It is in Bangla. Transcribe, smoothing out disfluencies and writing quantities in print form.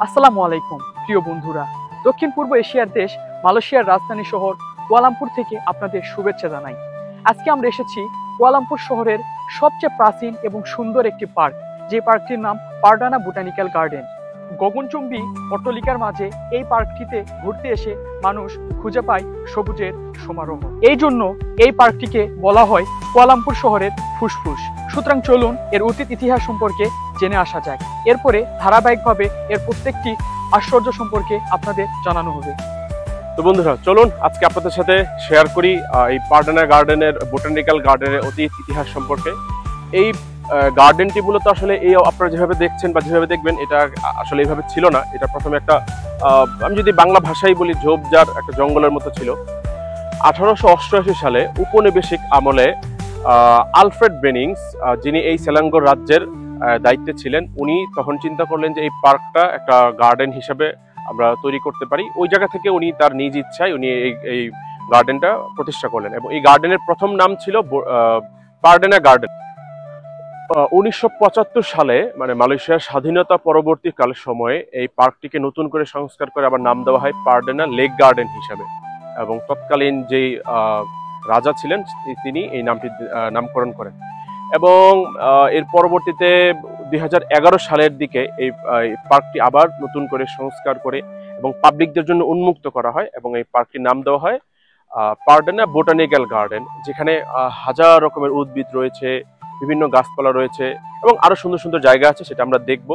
আসসালামু আলাইকুম প্রিয় বন্ধুরা। দক্ষিণ পূর্ব এশিয়ার দেশ মালয়েশিয়ার রাজধানী শহর কুয়ালালামপুর থেকে আপনাদের শুভেচ্ছা জানাই। আজকে আমরা এসেছি কুয়ালালামপুর শহরের সবচেয়ে প্রাচীন এবং সুন্দর একটি পার্ক, যে পার্কটির নাম পারডানা বোটানিক্যাল গার্ডেন। গগনচুম্বী অট্টালিকার মাঝে এই পার্কটিতে ঘুরতে এসে মানুষ খুঁজে পায় সবুজের সমারোহ। এই জন্য এই পার্কটিকে বলা হয় কুয়ালালামপুর শহরের ফুসফুস। সুতরাং চলুন এর অতীত ইতিহাস সম্পর্কে জেনে আসা যাক। এরপরে ধারাবাহিকভাবে এর প্রত্যেকটি আশ্চর্য সম্পর্কে আপনাদের জানানো হবে। তো বন্ধুরা, চলুন আজকে আপনাদের সাথে শেয়ার করি এই পারডানা গার্ডেনের বোটানিক্যাল গার্ডেনের অতীত ইতিহাস সম্পর্কে। এই গার্ডেনটি মূলত আসলে এই আপনারা যেভাবে দেখছেন বা যেভাবে দেখবেন, এটা আসলে এইভাবে ছিল না। এটা প্রথমে একটা আমি যদি বাংলা ভাষায় বলি, ঝোপঝাড় একটা জঙ্গলের মতো ছিল। 1888 সালে উপনিবেশিক আমলে আলফ্রেড বেনিংস, যিনি এই সেলাঙ্গোর রাজ্যের দায়িত্বে ছিলেন, উনি তখন চিন্তা করলেন যে এই পার্কটা একটা গার্ডেন হিসেবে আমরা তৈরি করতে পারি। ওই জায়গা থেকে উনি তার নিজ ইচ্ছায় উনি এই গার্ডেনটা প্রতিষ্ঠা করলেন এবং এই গার্ডেনের প্রথম নাম ছিল পারডানা গার্ডেন। 1975 সালে মানে মালয়েশিয়ার স্বাধীনতা পরবর্তী কালের সময়ে এই পার্কটিকে নতুন করে সংস্কার করে আবার নাম দেওয়া হয় পারডানা লেক গার্ডেন হিসাবে, এবং তৎকালীন যেই রাজা ছিলেন তিনি এই নামটি নামকরণ করেন। এবং এর পরবর্তীতে 2011 সালের দিকে এই পার্কটি আবার নতুন করে সংস্কার করে এবং পাবলিকদের জন্য উন্মুক্ত করা হয় এবং এই পার্কটির নাম দেওয়া হয় পারডানা বোটানিক্যাল গার্ডেন, যেখানে হাজার রকমের উদ্ভিদ রয়েছে, বিভিন্ন গাছপালা রয়েছে এবং আরো সুন্দর সুন্দর জায়গা আছে, সেটা আমরা দেখব।